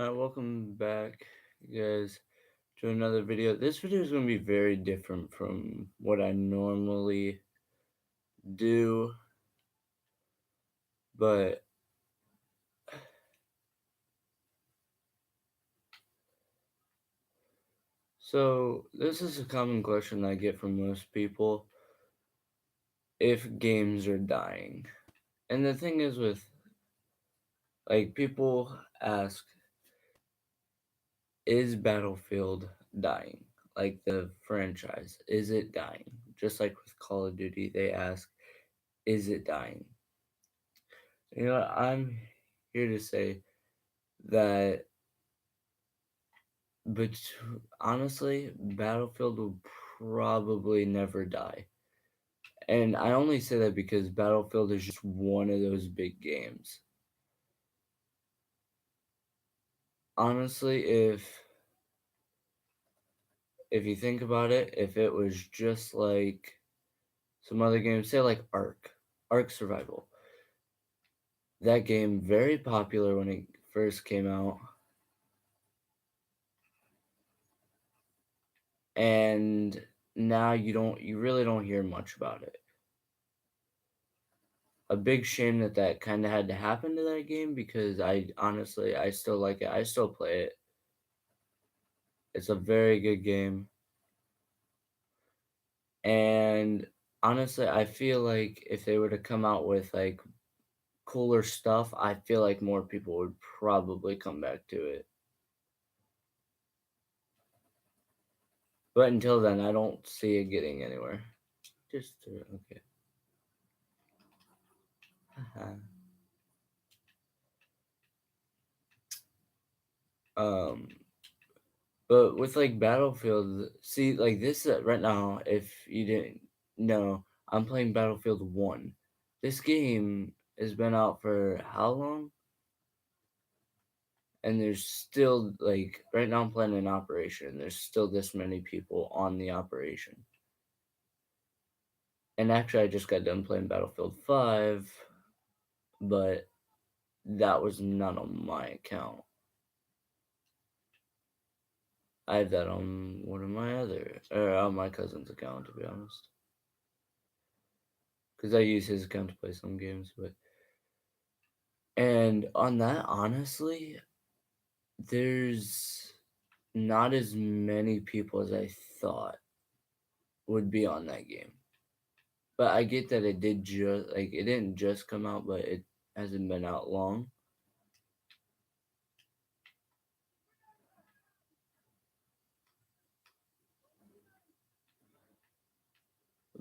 Welcome back, you guys, to another video. This video is going to be very different from what I normally do, but this is a common question I get from most people if games are dying. And the thing is with people ask, is Battlefield dying? Like the franchise, is it dying? Just like with Call of Duty, they ask, is it dying? I'm here to say that, but honestly, Battlefield will probably never die. And I only say that because Battlefield is just one of those big games. Honestly, if you think about it, if it was just like some other games, say like Ark Survival. That game very popular when it first came out, and now you really don't hear much about it. A big shame that that kind of had to happen to that game because I still like it. I still play it. It's a very good game. And honestly, I feel like if they were to come out with like cooler stuff, I feel like more people would probably come back to it. But until then, I don't see it getting anywhere. Okay. um But with like Battlefield, see, like this right now, if you didn't know, I'm playing Battlefield 1. This game has been out for how long? And there's still, like, right now I'm playing an operation. There's still this many people on the operation. And actually, I just got done playing Battlefield 5, but that was not on my account. I have that on one of my or on my cousin's account, to be honest. Because I use his account to play some games, but and on that, honestly, there's not as many people as I thought would be on that game. But I get that it didn't just come out, but it hasn't been out long.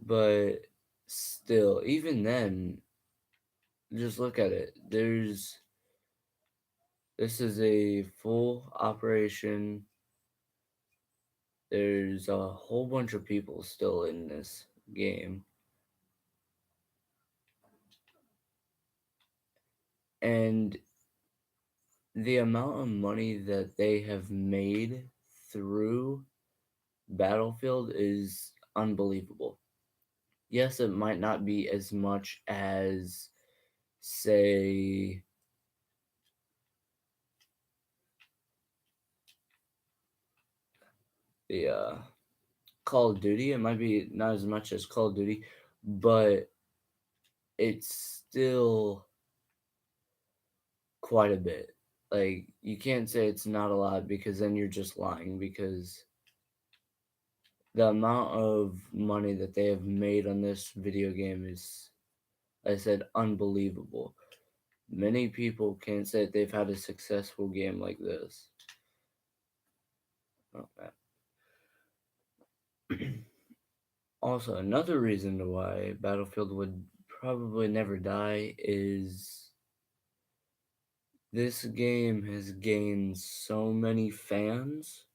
But still, even then, just look at it. This is a full operation. There's a whole bunch of people still in this game. And the amount of money that they have made through Battlefield is unbelievable. Yes, it might not be as much as, say, the Call of Duty. It might be not as much as Call of Duty, but it's still quite a bit. Like, you can't say it's not a lot because then you're just lying because the amount of money that they have made on this video game is, like I said, unbelievable. Many people can't say that they've had a successful game like this. Oh, also, another reason why Battlefield would probably never die is this game has gained so many fans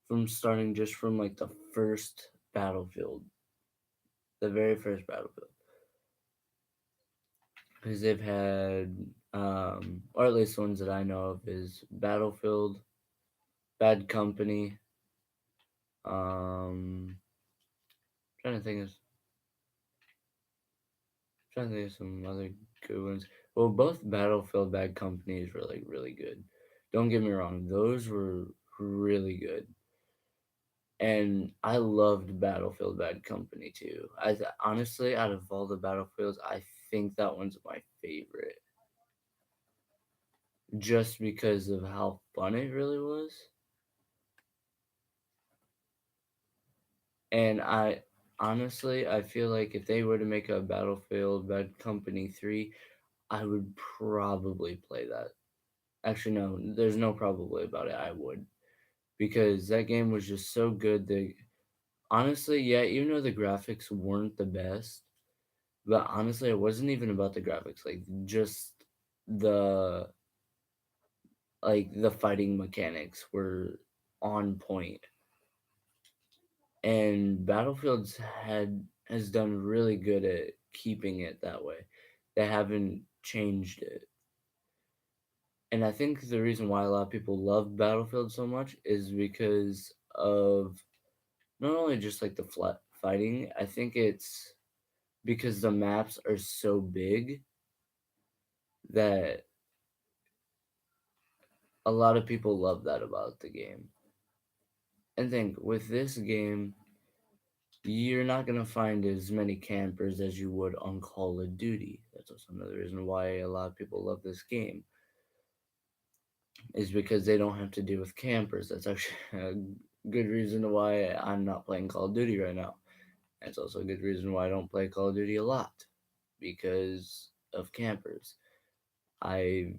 from starting just from like the first Battlefield, the very first Battlefield. Because they've had, or at least the ones that I know of, is Battlefield, Bad Company, trying to think of some other good ones. Well, both Battlefield Bad Company is really, really good. Don't get me wrong, those were really good. And I loved Battlefield Bad Company too. Honestly, out of all the Battlefields, I think that one's my favorite, just because of how fun it really was. And I feel like if they were to make a Battlefield Bad Company 3, I would probably play that. Actually, no, there's no probably about it. I would, because that game was just so good. Honestly, yeah, even though the graphics weren't the best, but honestly, it wasn't even about the graphics. Like just the the fighting mechanics were on point, and Battlefield's had has done really good at keeping it that way. They haven't changed it. And I think the reason why a lot of people love Battlefield so much is because of not only just like the flat fighting, I think it's because the maps are so big that a lot of people love that about the game. And think with this game, you're not gonna find as many campers as you would on Call of Duty. That's also another reason why a lot of people love this game, is because they don't have to deal with campers. That's actually a good reason why I'm not playing Call of Duty right now. And it's also a good reason why I don't play Call of Duty a lot, because of campers. I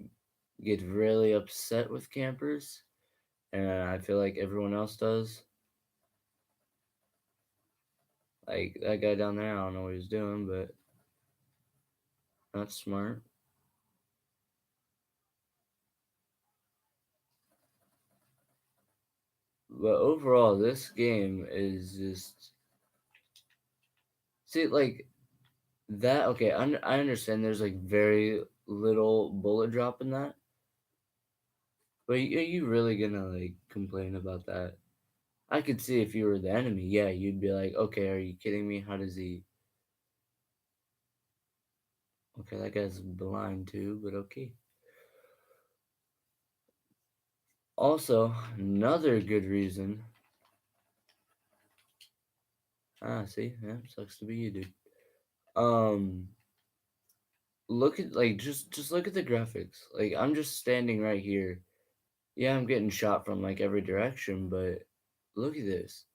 get really upset with campers, and I feel like everyone else does. Like that guy down there, I don't know what he's doing, but that's smart. But overall, this game is just see like that. Okay, I understand. There's like very little bullet drop in that, but are you really gonna like complain about that? I could see if you were the enemy, yeah, you'd be like, okay, are you kidding me? How does he? Okay, that guy's blind too, but okay. Also, another good reason. Ah, see, yeah, sucks to be you, dude. Um, look at like just look at the graphics. Like I'm just standing right here. Yeah, I'm getting shot from like every direction, but look at this.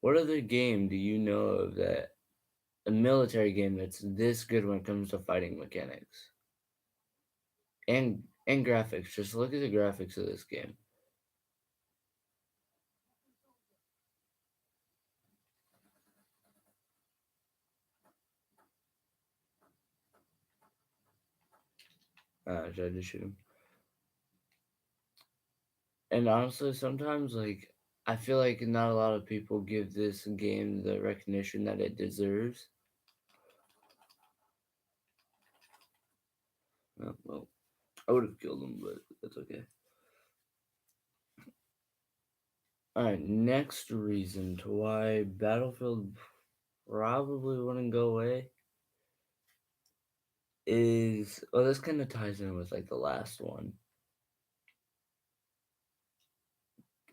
What other game do you know of that a military game that's this good when it comes to fighting mechanics and graphics? Just look at the graphics of this game. I tried to shoot him. And honestly, sometimes like I feel like not a lot of people give this game the recognition that it deserves. Well, I would have killed him, but that's okay. All right, next reason to why Battlefield probably wouldn't go away is, well, this kind of ties in with like the last one.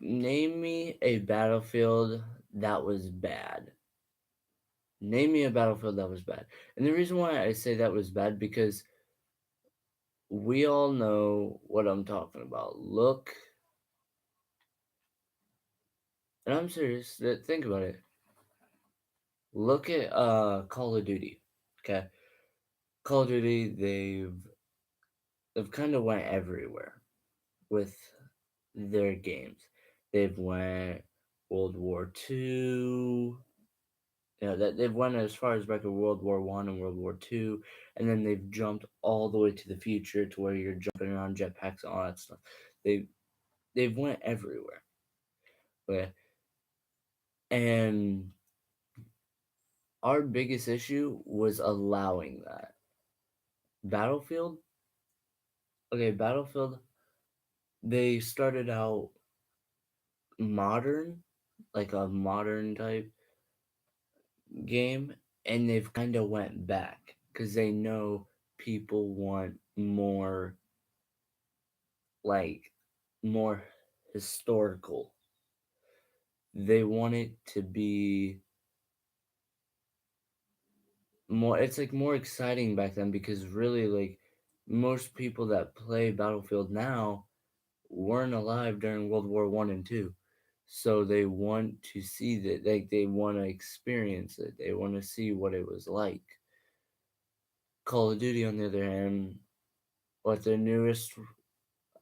Name me a Battlefield that was bad. Name me a Battlefield that was bad. And the reason why I say that was bad because we all know what I'm talking about. Look, and I'm serious. Think about it. Look at Call of Duty. Okay, Call of Duty. They've kind of went everywhere with their games. They've went World War Two. You know that they've went as far as back to World War One and World War Two, and then they've jumped all the way to the future to where you're jumping around jetpacks and all that stuff. They they've went everywhere. Okay, and our biggest issue was allowing that. Battlefield, okay, Battlefield. They started out modern, like a modern type game, and they've kind of went back because they know people want more, like, more historical. They want it to be more, it's like more exciting back then because really, like, most people that play Battlefield now weren't alive during World War One and Two. So they want to see that, like, they want to experience it. They want to see what it was like. Call of Duty, on the other hand, what their newest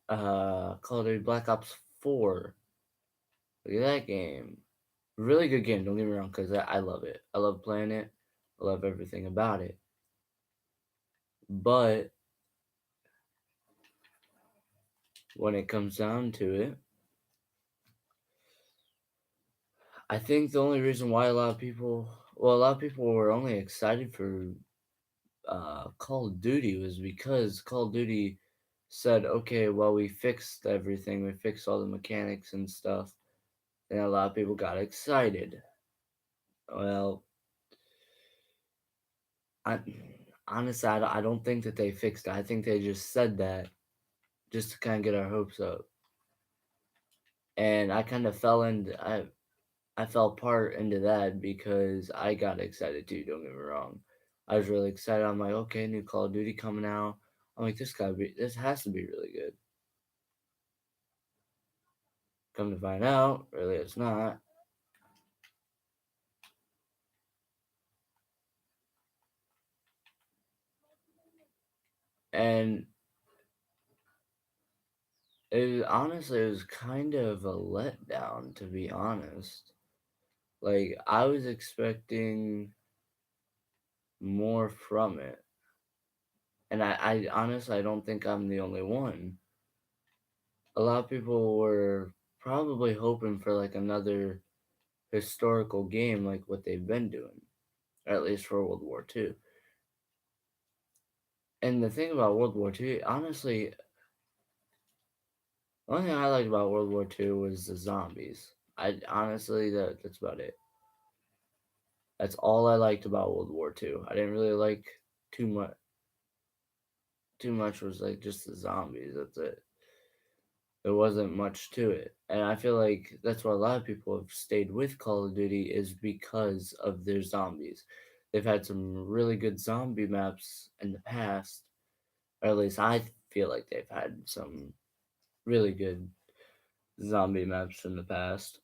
Call of Duty Black Ops 4. Look at that game. Really good game, don't get me wrong, because I love it. I love playing it. I love everything about it. But when it comes down to it, I think the only reason why a lot of people were only excited for Call of Duty was because Call of Duty said, okay, well, we fixed everything, we fixed all the mechanics and stuff, and a lot of people got excited. Well, I honestly, I don't think that they fixed it. I think they just said that just to kind of get our hopes up. And I kind of I fell part into that because I got excited too. Don't get me wrong. I was really excited. I'm like, okay, new Call of Duty coming out. I'm like, this has to be really good. Come to find out, really, it's not. And it was kind of a letdown, to be honest. Like, I was expecting more from it. And I honestly, I don't think I'm the only one. A lot of people were probably hoping for like another historical game like what they've been doing, or at least for World War II. And the thing about World War II, honestly, the only thing I liked about World War II was the zombies. I honestly, that's about it. That's all I liked about World War II. I didn't really like too much. Too much was like just the zombies. That's it. There wasn't much to it, and I feel like that's why a lot of people have stayed with Call of Duty is because of their zombies. They've had some really good zombie maps in the past, or at least I feel like they've had some really good zombie maps in the past.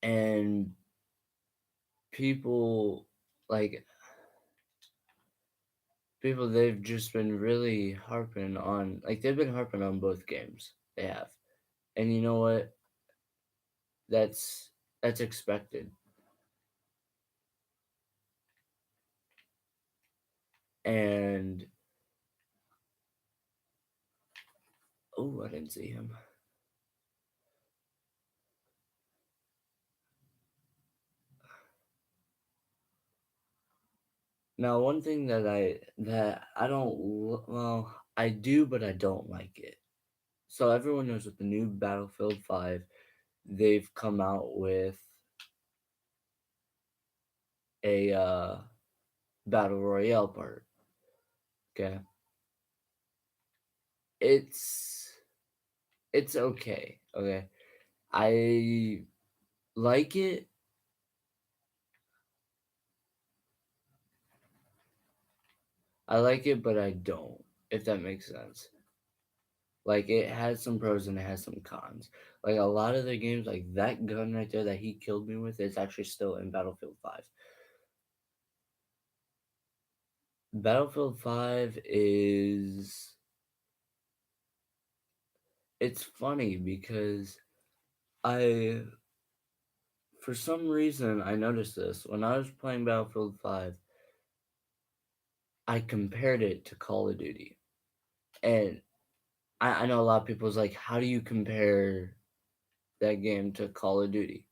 And people, like, people, they've just been really harping on, like, they've been harping on both games. They have. And you know what? That's that's expected. And oh, I didn't see him. Now, one thing that I don't well, I do, but I don't like it. So everyone knows with the new Battlefield 5, they've come out with a battle royale part. Okay, it's it's okay. Okay, I like it. I like it, but I don't. If that makes sense. Like, it has some pros and it has some cons. Like, a lot of the games, like that gun right there that he killed me with, is actually still in Battlefield 5. Battlefield 5 is, it's funny because I for some reason I noticed this when I was playing Battlefield 5, I compared it to Call of Duty. And I know a lot of people's like, how do you compare that game to Call of Duty?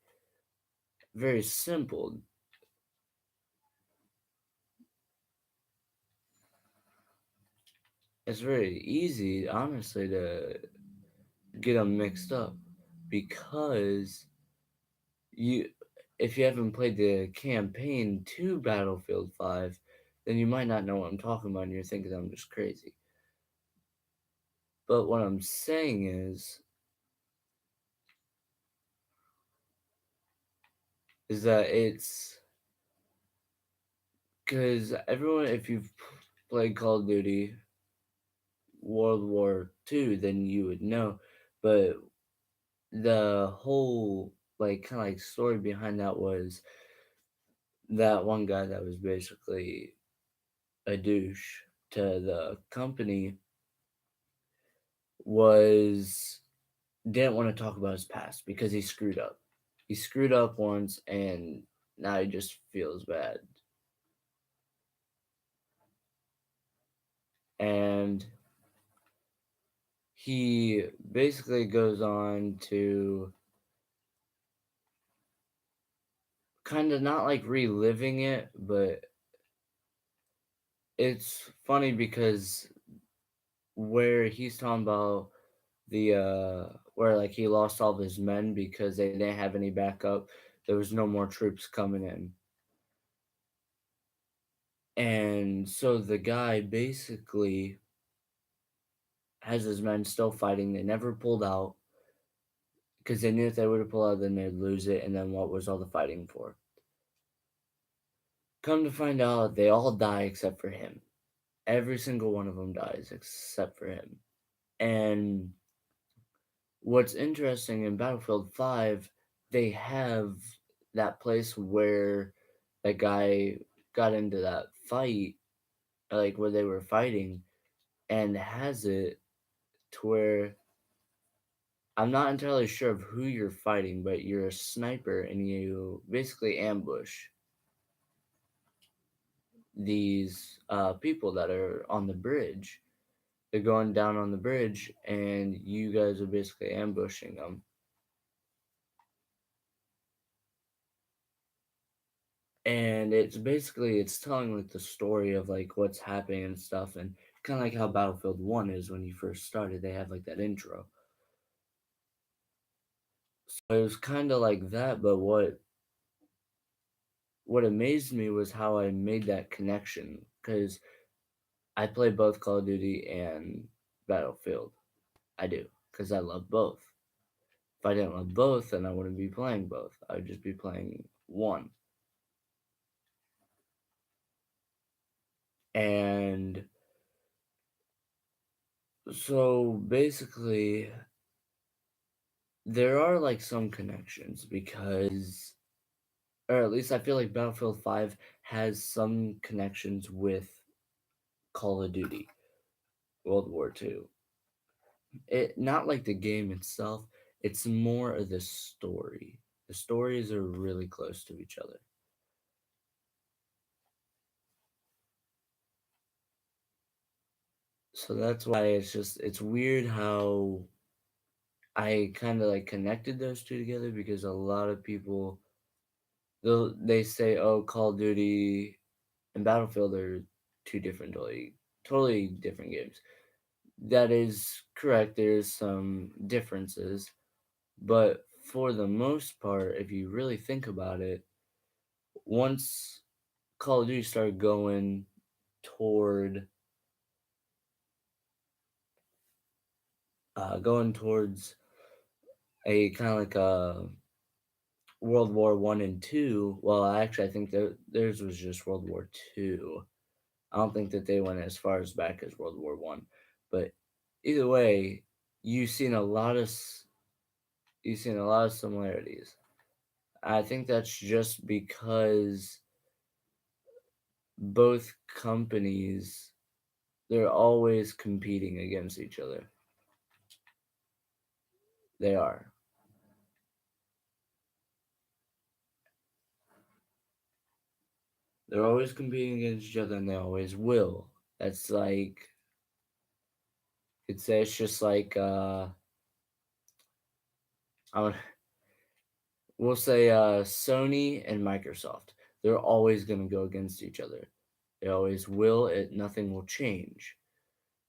Very simple. It's very easy, honestly, to get them mixed up because you if you haven't played the campaign to Battlefield 5, then you might not know what I'm talking about and you're thinking I'm just crazy. But what I'm saying is that it's because everyone, if you've played Call of Duty World War II, then you would know. But the whole like kind of like story behind that was that one guy that was basically a douche to the company was didn't want to talk about his past because he screwed up. He screwed up once and now he just feels bad. And he basically goes on to kind of not like reliving it, but it's funny because where he's talking about the where like he lost all of his men because they didn't have any backup. There was no more troops coming in. And so the guy basically has his men still fighting. They never pulled out because they knew if they would have pulled out, then they'd lose it. And then what was all the fighting for? Come to find out, they all die except for him. Every single one of them dies except for him. And what's interesting in Battlefield 5, they have that place where that guy got into that fight, like where they were fighting, and has it to where I'm not entirely sure of who you're fighting, but you're a sniper and you basically ambush these people that are on the bridge. They're going down on the bridge, and you guys are basically ambushing them. And it's basically it's telling like the story of like what's happening and stuff, and kind of like how Battlefield 1 is when you first started. They have like that intro. So it was kind of like that, but what amazed me was how I made that connection because I play both Call of Duty and Battlefield. I do because I love both. If I didn't love both, then I wouldn't be playing both. I would just be playing one. And so basically, there are like some connections because, or at least I feel like Battlefield 5 has some connections with Call of Duty World War II. It not like the game itself, it's more of the story. The stories are really close to each other. So that's why it's weird how I kind of like connected those two together because a lot of people they say, oh, Call of Duty and Battlefield are two different, totally different games. That is correct. There's some differences, but for the most part, if you really think about it, once Call of Duty started toward going towards a kind of like a World War One and Two. Well, actually, I think theirs was just World War Two. I don't think that they went as far as back as World War One, but either way, you've seen a lot of you've seen a lot of similarities. I think that's just because both companies they're always competing against each other. They are. They're always competing against each other, and they always will. That's like it's just like I would we'll say Sony and Microsoft. They're always going to go against each other. They always will. Nothing will change.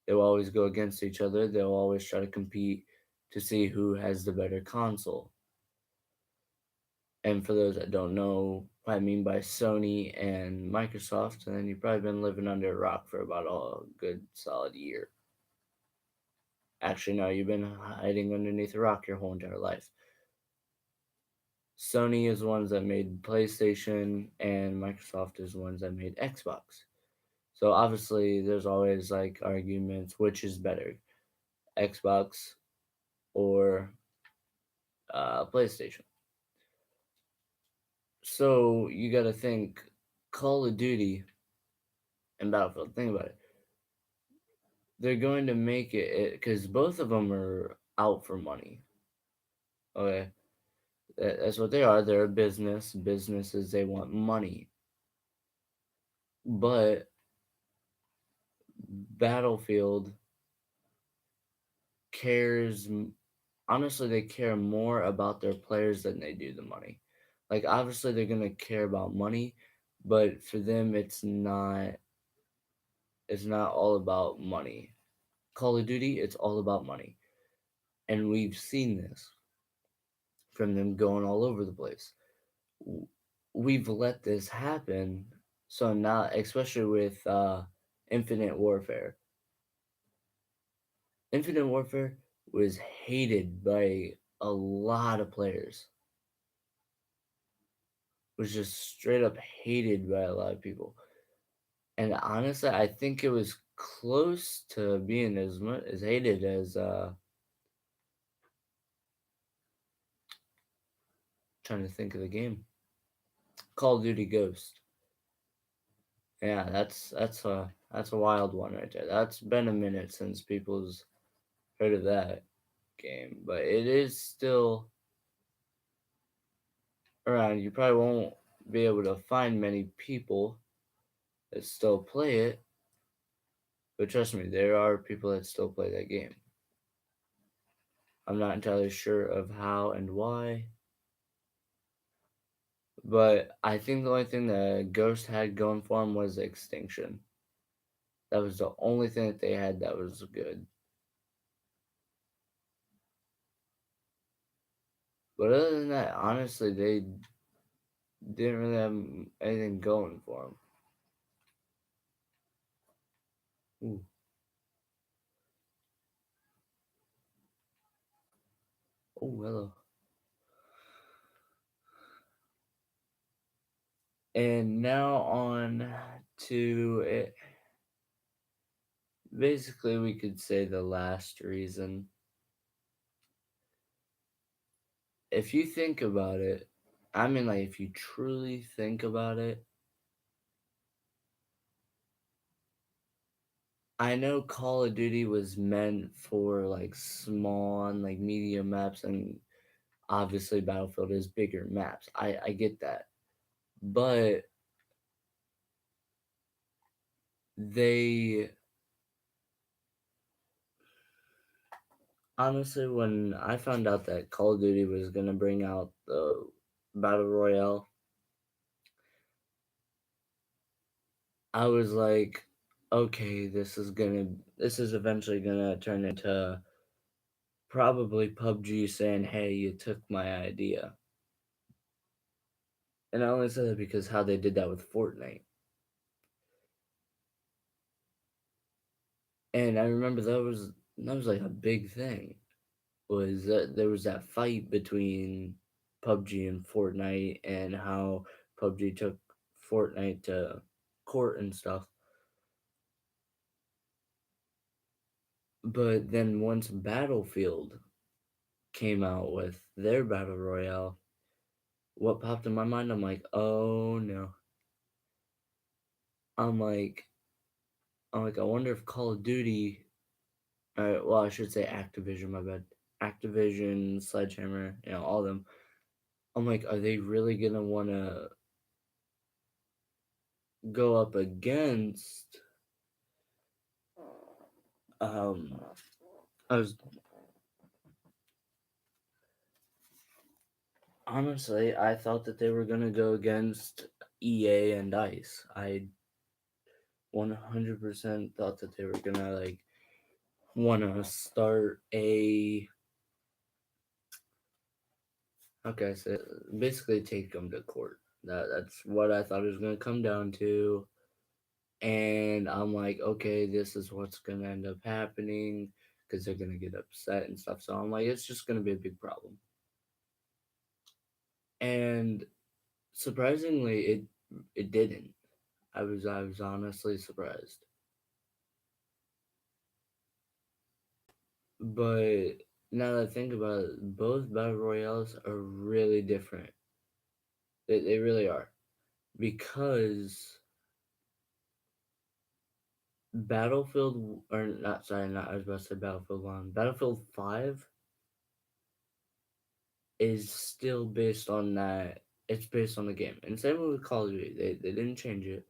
They'll always go against each other. They'll always try to compete to see who has the better console. And for those that don't know, what I mean by Sony and Microsoft, and then you've probably been living under a rock for about a good solid year. Actually, no, you've been hiding underneath a rock your whole entire life. Sony is the ones that made PlayStation, and Microsoft is the ones that made Xbox. So obviously, there's always like arguments which is better, Xbox or PlayStation. So you got to think Call of Duty and Battlefield. Think about it. They're going to make it because both of them are out for money. Okay, that's what they are. They're a business. Businesses they want money, but Battlefield cares. Honestly, they care more about their players than they do the money. Like obviously, they're gonna care about money, but for them, it's not. It's not all about money. Call of Duty, it's all about money, and we've seen this from them going all over the place. We've let this happen. So now, especially with Infinite Warfare, Infinite Warfare was hated by a lot of players. Was just straight up hated by a lot of people. And honestly, I think it was close to being as much as hated as trying to think of the game, Call of Duty Ghost. Yeah, that's a wild one right there. That's been a minute since people's heard of that game, but it is still around. You probably won't be able to find many people that still play it, but trust me, there are people that still play that game. I'm not entirely sure of how and why, but I think the only thing that Ghost had going for him was Extinction. That was the only thing that they had that was good. But other than that, honestly, they didn't really have anything going for them. Ooh. Oh, hello. And now on to it. Basically, we could say the last reason. If you think about it, I mean, like, if you truly think about it, I know Call of Duty was meant for like small and like medium maps, and obviously Battlefield is bigger maps. I get that. But they honestly, when I found out that Call of Duty was gonna bring out the Battle Royale, I was like, okay, this is eventually gonna turn into probably PUBG saying, hey, you took my idea. And I only said that because how they did that with Fortnite. And I remember that was like a big thing. Was that there was that fight between PUBG and Fortnite and how PUBG took Fortnite to court and stuff. But then once Battlefield came out with their battle royale, what popped in my mind, I'm like, oh no. I'm like, I wonder if Call of Duty, well, I should say Activision, my bad. Activision, Sledgehammer, all of them. I'm like, are they really gonna want to go up against? Um, I was honestly, I thought that they were gonna go against EA and Dice. I 100% thought that they were gonna like want to start a how can I say it? Basically take them to court. That's what I thought it was gonna come down to. And I'm like, okay, this is what's gonna end up happening because they're gonna get upset and stuff. So I'm like, it's just gonna be a big problem. And surprisingly, it didn't. I was honestly surprised. But now that I think about it, both battle royales are really different. They really are. Because Battlefield, or not, sorry, not, I was about to say Battlefield 1. Battlefield 5 is still based on that. It's based on the game. And same with Call of Duty. They didn't change it.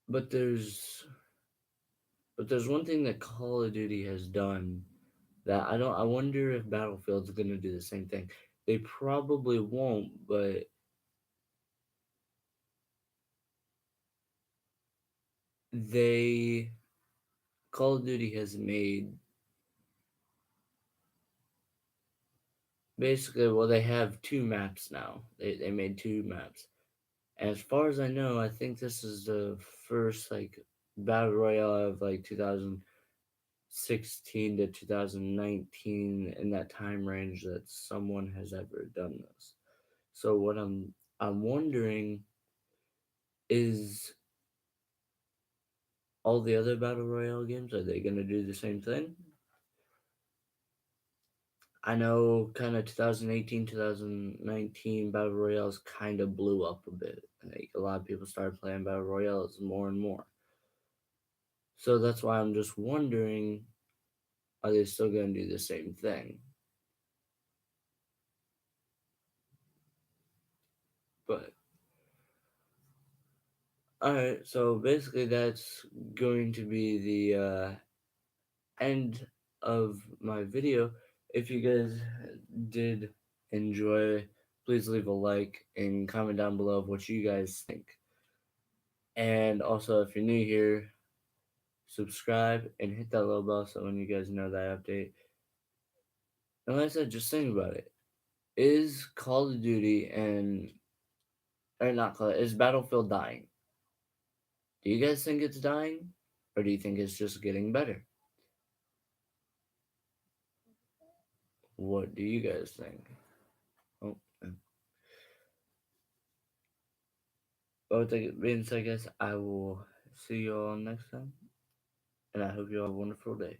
But there's one thing that Call of Duty has done that I wonder if Battlefield's gonna do the same thing. They probably won't, but they Call of Duty has made basically, well, they have two maps now. They made two maps. And as far as I know, I think this is the first like battle royale of like 2016 to 2019 in that time range that someone has ever done this. So what I'm wondering is all the other battle royale games, are they gonna do the same thing? I know kind of 2018, 2019 battle royales kind of blew up a bit. Like a lot of people started playing battle royales more and more. So that's why I'm just wondering, are they still going to do the same thing? But all right, so basically that's going to be the end of my video. If you guys did enjoy, please leave a like and comment down below of what you guys think. And also, if you're new here, subscribe and hit that little bell so when you guys know that update. And like I said, just think about it. Is Call of Duty and or not Call is Battlefield dying? Do you guys think it's dying? Or do you think it's just getting better? What do you guys think? Oh, well, with that being said, guys, I will see you all next time, and I hope you all have a wonderful day.